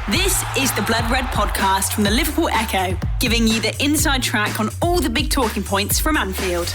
This is the Blood Red podcast from the Liverpool Echo, giving you the inside track on all the big talking points from Anfield.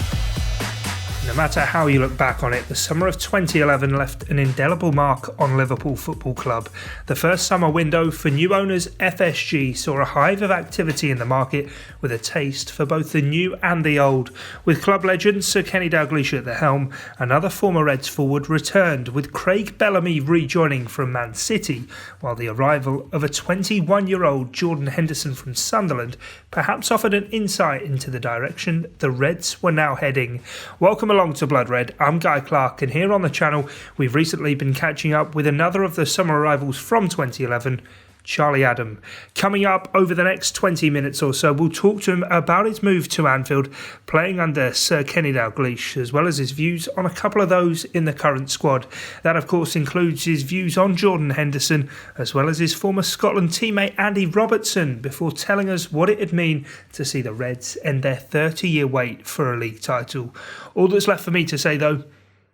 No matter how you look back on it, the summer of 2011 left an indelible mark on Liverpool Football Club. The first summer window for new owners FSG saw a hive of activity in the market with a taste for both the new and the old. With club legend Sir Kenny Dalglish at the helm, another former Reds forward returned, with Craig Bellamy rejoining from Man City, while the arrival of a 21-year-old Jordan Henderson from Sunderland perhaps offered an insight into the direction the Reds were now heading. Welcome along to Blood Red. I'm Guy Clarke, and here on the channel we've recently been catching up with another of the summer arrivals from 2011, Charlie Adam. Coming up over the next 20 minutes or so, we'll talk to him about his move to Anfield, playing under Sir Kenny Dalglish, as well as his views on a couple of those in the current squad. That of course includes his views on Jordan Henderson, as well as his former Scotland teammate Andy Robertson, before telling us what it'd mean to see the Reds end their 30-year wait for a league title. All that's left for me to say though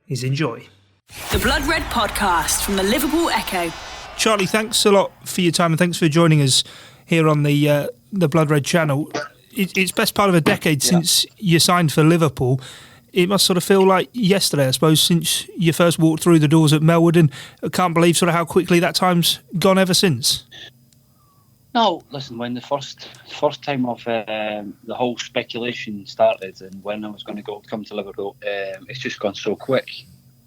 is enjoy. The Blood Red podcast from the Liverpool Echo. Charlie, thanks a lot for your time and thanks for joining us here on the Blood Red channel. It's best part of a decade since you signed for Liverpool. It must sort of feel like yesterday, I suppose, since you first walked through the doors at Melwood, and I can't believe sort of how quickly that time's gone ever since. No, listen, when the first time of the whole speculation started and when I was going to come to Liverpool, it's just gone so quick.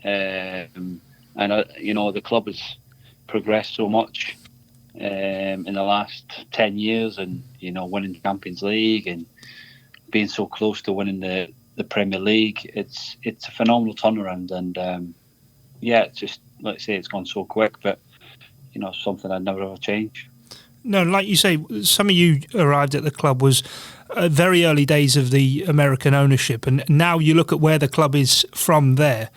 And the club has progressed so much in the last 10 years, and winning Champions League and being so close to winning the Premier League. It's a phenomenal turnaround, and it's just, like I say, it's gone so quick, but something I'd never ever change. No, like you say, some of you arrived at the club was very early days of the American ownership, and now you look at where the club is from there.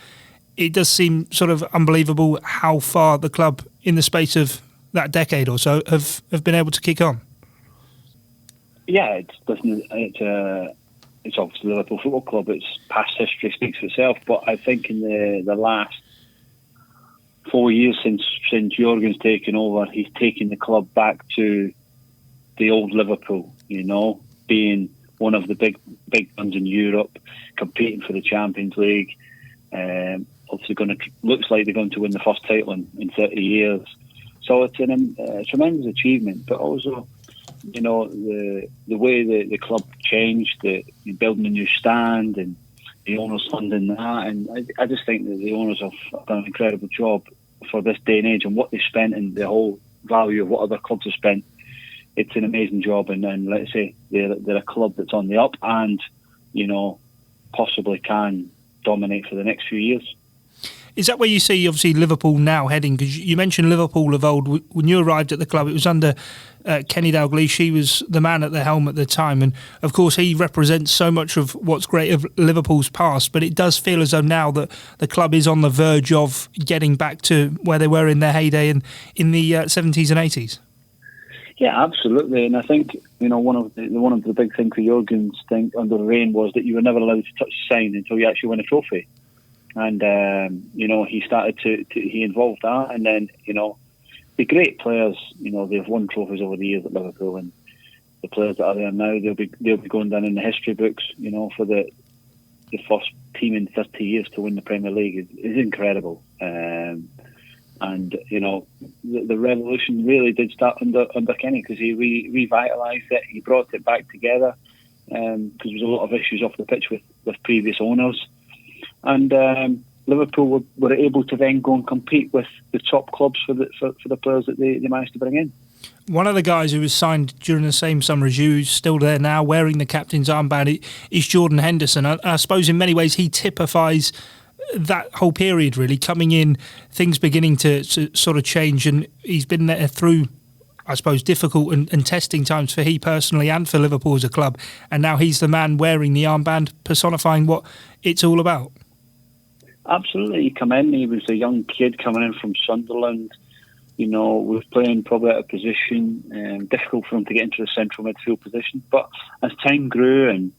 It does seem sort of unbelievable how far the club, in the space of that decade or so, have been able to kick on. Yeah, it's obviously Liverpool Football Club. Its past history speaks for itself. But I think in the last 4 years since Jorgen's taken over, he's taken the club back to the old Liverpool. Being one of the big guns in Europe, competing for the Champions League. Obviously, looks like they're going to win the first title in 30 years. So it's a tremendous achievement. But also, the way the club changed, building a new stand and the owners funding that, and I just think that the owners have done an incredible job for this day and age, and what they've spent and the whole value of what other clubs have spent. It's an amazing job, and let's say they're a club that's on the up, and possibly can dominate for the next few years. Is that where you see, obviously, Liverpool now heading? Because you mentioned Liverpool of old. When you arrived at the club, it was under Kenny Dalglish. He was the man at the helm at the time. And, of course, he represents so much of what's great of Liverpool's past. But it does feel as though now that the club is on the verge of getting back to where they were in their heyday in the 70s and 80s. Yeah, absolutely. And I think, one of the big things for Jorgen's thing under the reign was that you were never allowed to touch the sign until you actually win a trophy. And, he started he involved that. And then, the great players, they've won trophies over the years at Liverpool, and the players that are there now, they'll be going down in the history books, for the first team in 30 years to win the Premier League is incredible. The revolution really did start under Kenny, because he revitalised it. He brought it back together, because there was a lot of issues off the pitch with previous owners. And Liverpool were able to then go and compete with the top clubs for the players that they managed to bring in. One of the guys who was signed during the same summer as you, still there now, wearing the captain's armband, is Jordan Henderson. I suppose in many ways he typifies that whole period, really, coming in, things beginning to sort of change, and he's been there through, I suppose, difficult and testing times for he personally and for Liverpool as a club, and now he's the man wearing the armband, personifying what it's all about. Absolutely. He came in, he was a young kid coming in from Sunderland, was playing probably out of position, difficult for him to get into the central midfield position, but as time grew and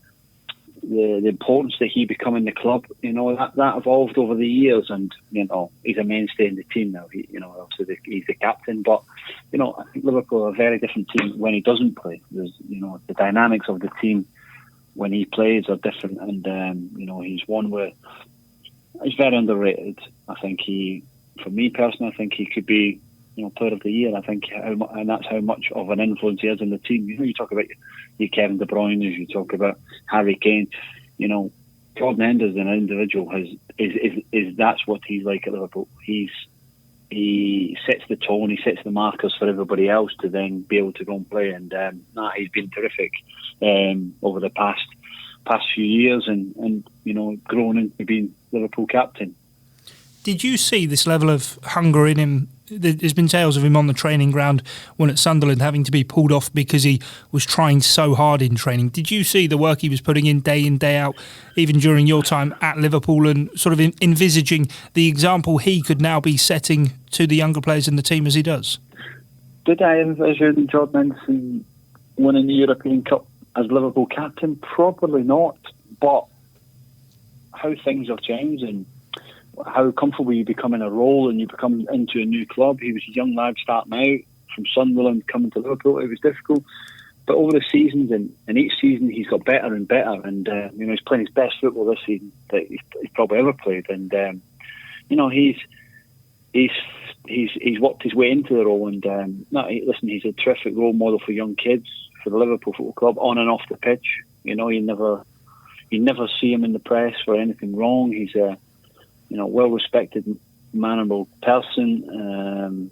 the importance that he become in the club, that evolved over the years, and he's a mainstay in the team now. Obviously he's the captain, but I think Liverpool are a very different team when he doesn't play. There's, the dynamics of the team when he plays are different, and he's one where he's very underrated. I think for me personally, I think he could be, Player of the Year. I think, and that's how much of an influence he has in the team. You talk about your Kevin De Bruyne, you talk about Harry Kane. Jordan Henderson, an individual, is that's what he's like at Liverpool. He sets the tone, he sets the markers for everybody else to then be able to go and play. And he's been terrific over the past few years, and grown into being Liverpool captain. Did you see this level of hunger in him? There's been tales of him on the training ground when at Sunderland having to be pulled off because he was trying so hard in training. Did you see the work he was putting in, day out, even during your time at Liverpool, and sort of envisaging the example he could now be setting to the younger players in the team as he does? Did I envision Jordan Henderson winning the European Cup as Liverpool captain? Probably not, but how things have changed and how comfortable you become in a role and you become into a new club. He was a young lad starting out from Sunderland, coming to Liverpool. It was difficult. But over the seasons and each season he's got better and better. And, he's playing his best football this season that he's probably ever played. And, he's worked his way into the role. And, he's a terrific role model for young kids, for the Liverpool Football Club, on and off the pitch. You never see him in the press for anything wrong. He's a well-respected, manable person,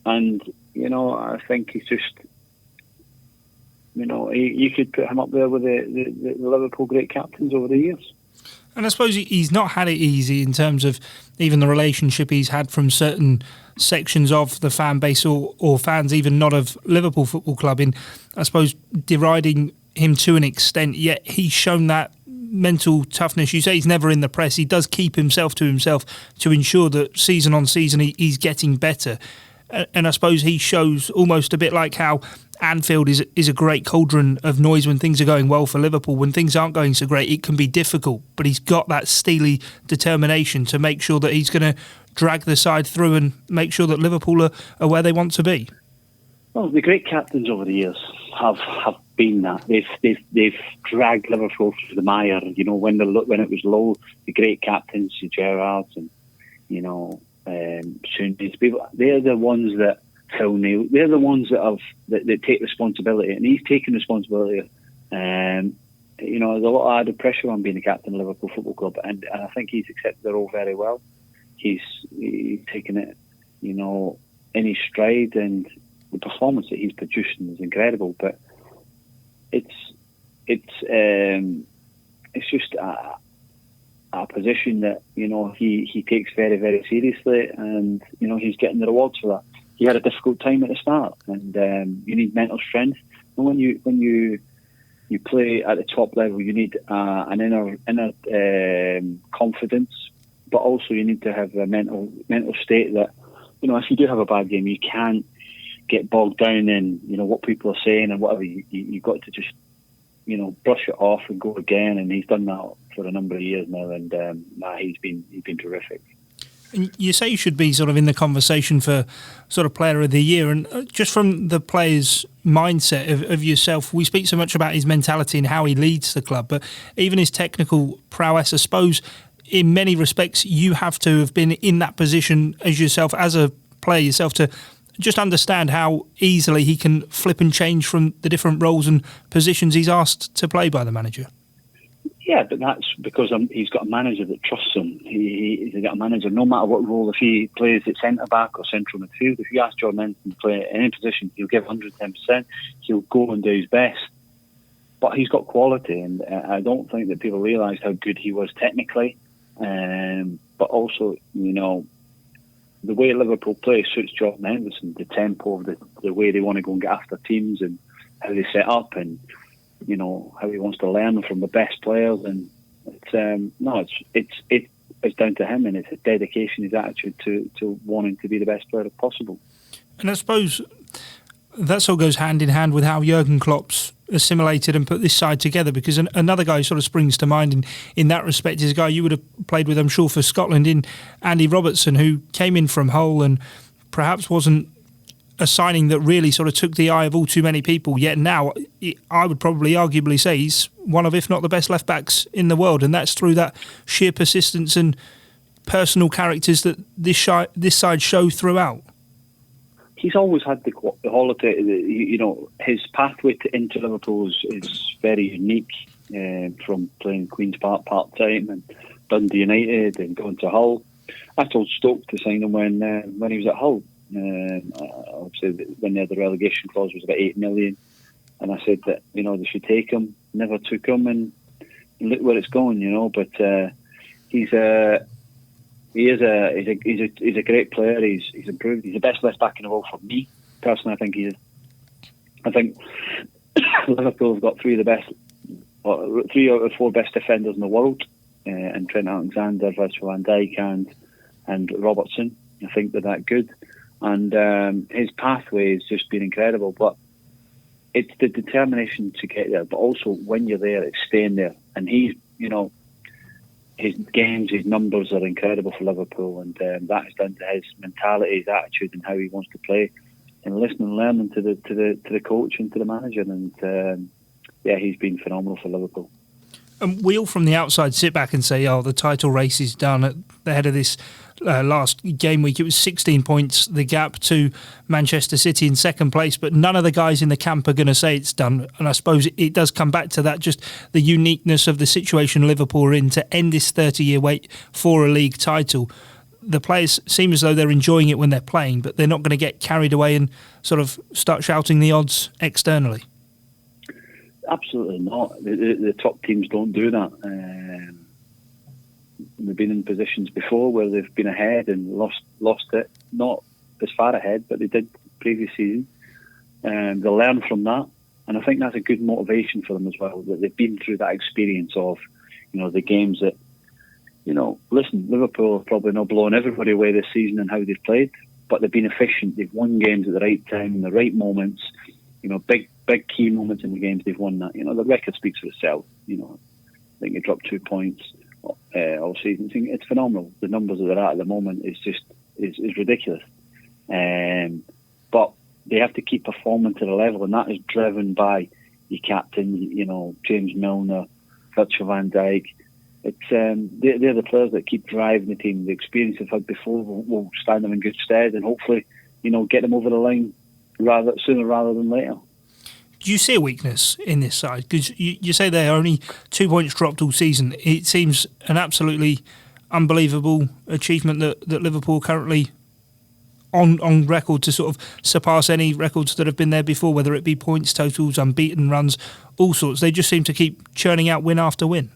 and I think he's just, you could put him up there with the Liverpool great captains over the years. And I suppose he's not had it easy in terms of even the relationship he's had from certain sections of the fan base or fans, even not of Liverpool Football Club, in, I suppose, deriding him to an extent, yet he's shown that mental toughness. You say he's never in the press. He does keep himself to himself to ensure that season on season he's getting better. And I suppose he shows almost a bit like how Anfield is a great cauldron of noise when things are going well for Liverpool. When things aren't going so great, it can be difficult. But he's got that steely determination to make sure that he's going to drag the side through and make sure that Liverpool are where they want to be. Well, the great captains over the years have been that. They've dragged Liverpool through the mire. When it was low, the great captains, the Gerrards and soon these people, they're the ones that Phil Neal. They're the ones that take responsibility, and he's taken responsibility. There's a lot of added pressure on being the captain of Liverpool Football Club, and I think he's accepted the role very well. He's taken it, in his stride, and the performance that he's producing is incredible. But it's just a position that he takes very, very seriously, and he's getting the rewards for that. He had a difficult time at the start, and you need mental strength. And when you play at the top level, you need an inner confidence, but also you need to have a mental state that if you do have a bad game, you can't get bogged down in what people are saying and whatever. You've got to just brush it off and go again. And he's done that for a number of years now, and he's been terrific. And you say you should be sort of in the conversation for sort of Player of the Year, and just from the player's mindset of yourself, we speak so much about his mentality and how he leads the club, but even his technical prowess, I suppose, in many respects, you have to have been in that position as yourself, as a player yourself, to just understand how easily he can flip and change from the different roles and positions he's asked to play by the manager. Yeah, but that's because he's got a manager that trusts him. He's got a manager, no matter what role, if he plays at centre-back or central midfield, if you ask Jordan Henderson to play in any position, he'll give 110%. He'll go and do his best. But he's got quality, and I don't think that people realise how good he was technically. But also, the way Liverpool play suits Jordan Henderson, the tempo of the way they want to go and get after teams and how they set up, and how he wants to learn from the best players. And it's down to him, and it's a dedication, his attitude to wanting to be the best player possible. And I suppose that all goes hand in hand with how Jurgen Klopp's assimilated and put this side together, because another guy who sort of springs to mind in that respect is a guy you would have played with, I'm sure, for Scotland, in Andy Robertson, who came in from Hull and perhaps wasn't a signing that really sort of took the eye of all too many people. Yet now, I would probably arguably say he's one of, if not the best left backs in the world, and that's through that sheer persistence and personal characters that this side show throughout. He's always had the quality. His pathway into Liverpool is very unique. From playing Queen's Park part-time and Dundee United and going to Hull. I told Stoke to sign him when he was at Hull. Obviously, when they had the relegation clause was about 8 million, and I said that they should take him. Never took him, and look where it's going. But he's a great player. He's improved. He's the best left back in the world for me personally. I think he is. I think Liverpool have got three out of four best defenders in the world, and Trent Alexander, Virgil van Dijk, and Robertson. I think they're that good, and his pathway has just been incredible. But it's the determination to get there, but also when you're there, it's staying there. And he's, his games, his numbers are incredible for Liverpool, and that is down to his mentality, his attitude, and how he wants to play, and listening and learning to the coach and to the manager. And he's been phenomenal for Liverpool. And we all from the outside sit back and say, the title race is done. At the head of this last game week, it was 16 points, the gap to Manchester City in second place, but none of the guys in the camp are going to say it's done. And I suppose it does come back to that, just the uniqueness of the situation Liverpool are in to end this 30-year wait for a league title. The players seem as though they're enjoying it when they're playing, but they're not going to get carried away and sort of start shouting the odds externally. Absolutely not. The top teams don't do that. They've been in positions before where they've been ahead and lost it. Not as far ahead, but they did previous season. They'll learn from that, and I think that's a good motivation for them as well. That they've been through that experience of, the games that, listen, Liverpool have probably not blown everybody away this season and how they've played, but they've been efficient. They've won games at the right time, in the right moments. Big key moments in the games they've won that. The record speaks for itself. I think they dropped 2 points all season. It's phenomenal. The numbers that they're at the moment is ridiculous. But they have to keep performing to the level, and that is driven by your captain, James Milner, Virgil van Dijk. It's they're the players that keep driving the team. The experience they've had before will stand them in good stead, and hopefully, get them over the line sooner rather than later. Do you see a weakness in this side? Because you say they're only 2 points dropped all season. It seems an absolutely unbelievable achievement that Liverpool currently on record to sort of surpass any records that have been there before, whether it be points totals, unbeaten runs, all sorts. They just seem to keep churning out win after win.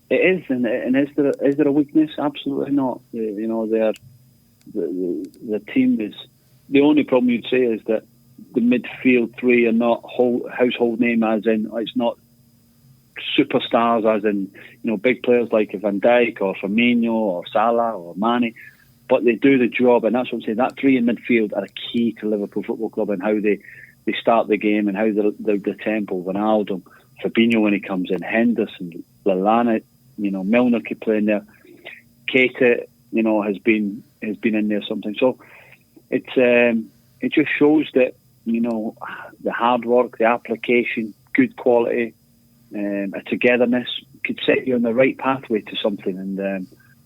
It is, and is there a weakness? Absolutely not. The team is. The only problem you'd say is that the midfield three are not household name, as in it's not superstars, as in big players like Van Dijk or Firmino or Salah or Mane, but they do the job, and that's what I'm saying. That three in midfield are a key to Liverpool Football Club and how they start the game and how the tempo. Ronaldo, Fabinho when he comes in, Henderson, Lallana, Milner keep playing there. Keita, has been in there sometimes. So it just shows that the hard work, the application, good quality, a togetherness could set you on the right pathway to something, and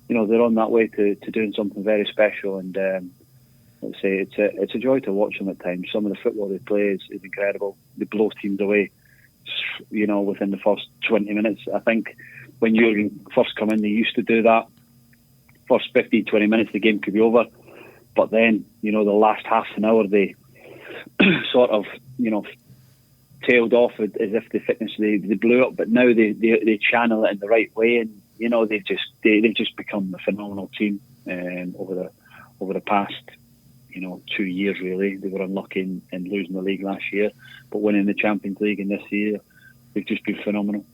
they're on that way to doing something very special. And let's say it's a joy to watch them at times. Some of the football they play is incredible. They blow teams away, within the first 20 minutes. I think when Jurgen first come in, they used to do that. First 15, 20 minutes, the game could be over. But then, the last half an hour, they sort of, tailed off as if the fitness they blew up. But now they channel it in the right way, and they've just become a phenomenal team over the past 2 years. Really, they were unlucky in losing the league last year, but winning the Champions League in this year, they've just been phenomenal.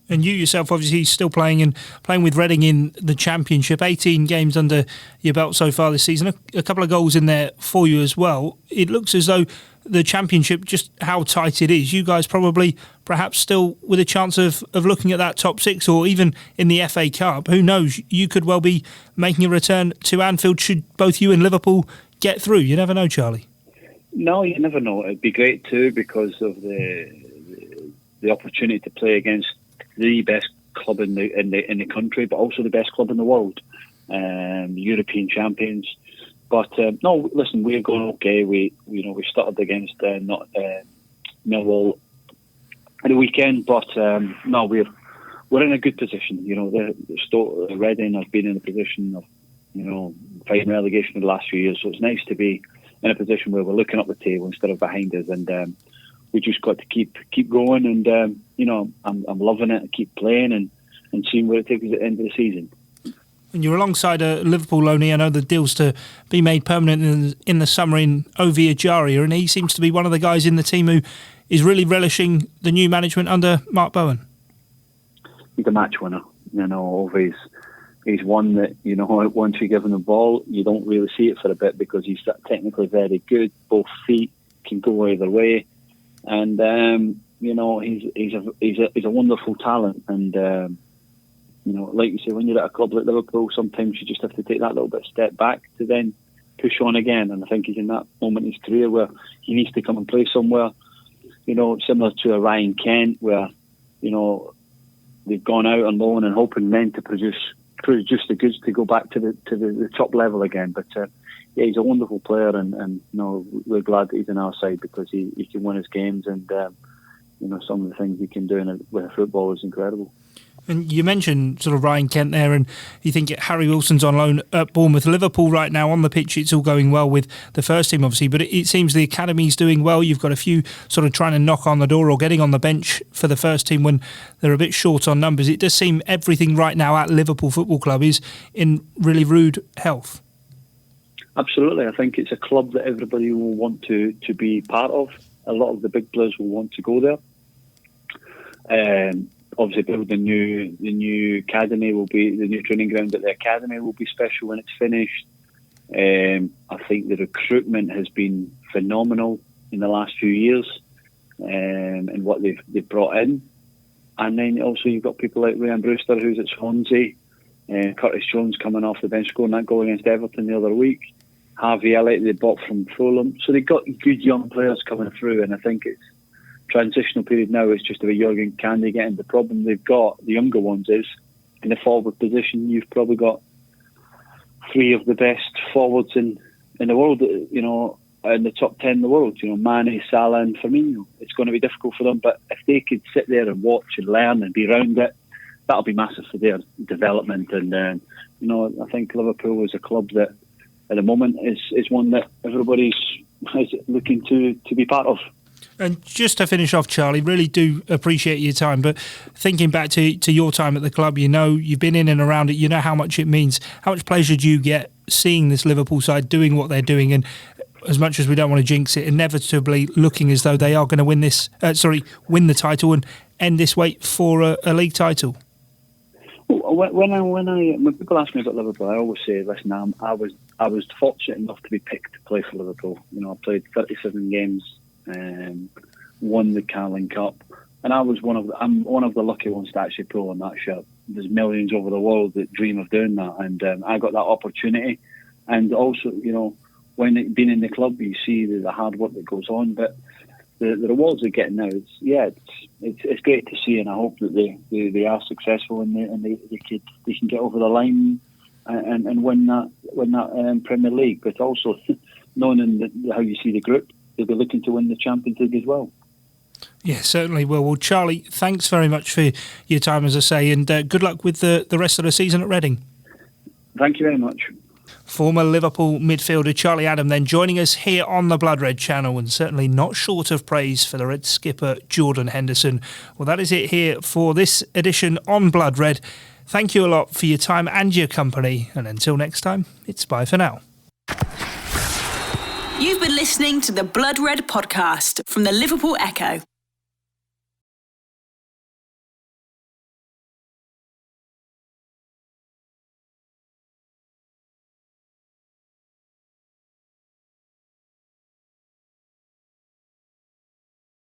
And you yourself, obviously, still playing with Reading in the Championship. 18 games under your belt so far this season. A couple of goals in there for you as well. It looks as though the Championship, just how tight it is, you guys probably perhaps still with a chance of looking at that top six, or even in the FA Cup. Who knows? You could well be making a return to Anfield should both you and Liverpool get through? You never know, Charlie. No, you never know. It'd be great too because of the opportunity to play against the best club in the country, but also the best club in the world, European champions. But no, listen, we're going okay. We started against Millwall at the weekend, but no, we're in a good position. Reading have been in a position of fighting relegation for the last few years, so it's nice to be in a position where we're looking up the table instead of behind us, and we just got to keep going. And I'm loving it. Keep playing and seeing where it takes us at the end of the season. And you're alongside a Liverpool loanee. I know the deal's to be made permanent in the summer in Ovi Ejaria, and he seems to be one of the guys in the team who is really relishing the new management under Mark Bowen. He's a match winner. Ovi's he's one that, once you give him the ball, you don't really see it for a bit because he's technically very good. Both feet can go either way. And, he's a wonderful talent. And, like you say, when you're at a club like Liverpool, sometimes you just have to take that little bit step back to then push on again. And I think he's in that moment in his career where he needs to come and play somewhere, similar to a Ryan Kent, where, they've gone out on loan and hoping then to produce the goods to go back to the top level again. But he's a wonderful player, and we're glad that he's on our side because he can win his games, and some of the things he can do with football is incredible. And you mentioned sort of Ryan Kent there, and you think Harry Wilson's on loan at Bournemouth. Liverpool right now on the pitch, it's all going well with the first team, obviously, but it seems the academy's doing well. You've got a few sort of trying to knock on the door or getting on the bench for the first team when they're a bit short on numbers. It does seem everything right now at Liverpool Football Club is in really rude health. Absolutely. I think it's a club that everybody will want to be part of. A lot of the big players will want to go there. Obviously, the new academy will be the new training ground at the academy will be special when it's finished. I think the recruitment has been phenomenal in the last few years, and what they've brought in. And then also you've got people like Ryan Brewster, who's at Swansea, Curtis Jones coming off the bench scoring that goal against Everton the other week. Harvey Elliott they bought from Fulham, so they've got good young players coming through, and I think it's transitional period now is just about Jordan Candy getting. The problem they've got, the younger ones, is in the forward position. You've probably got three of the best forwards in the world, in the top 10 in the world. Mane, Salah and Firmino. It's going to be difficult for them, but if they could sit there and watch and learn and be around it, that'll be massive for their development. And I think Liverpool is a club that at the moment is one that everybody's looking to be part of. And just to finish off, Charlie, really do appreciate your time. But thinking back to your time at the club, you've been in and around it, you know how much it means. How much pleasure do you get seeing this Liverpool side doing what they're doing? And as much as we don't want to jinx it, inevitably looking as though they are going to win the title and end this wait for a league title. When people ask me about Liverpool, I always say, listen, I was fortunate enough to be picked to play for Liverpool. I played 37 games. Won the Carling Cup, and I'm one of the lucky ones to actually pull on that shirt. There's millions over the world that dream of doing that, and I got that opportunity. And also, when being in the club, you see the hard work that goes on, but the rewards they're getting now, it's great to see, and I hope that they are successful and they can get over the line and win that Premier League. But also knowing how you see the group, they'll be looking to win the Champions League as well. Yeah, certainly will. Well, Charlie, thanks very much for your time, as I say, and good luck with the rest of the season at Reading. Thank you very much. Former Liverpool midfielder Charlie Adam then joining us here on the Blood Red channel, and certainly not short of praise for the Red skipper Jordan Henderson. Well, that is it here for this edition on Blood Red. Thank you a lot for your time and your company, and until next time, it's bye for now. You've been listening to the Blood Red podcast from the Liverpool Echo.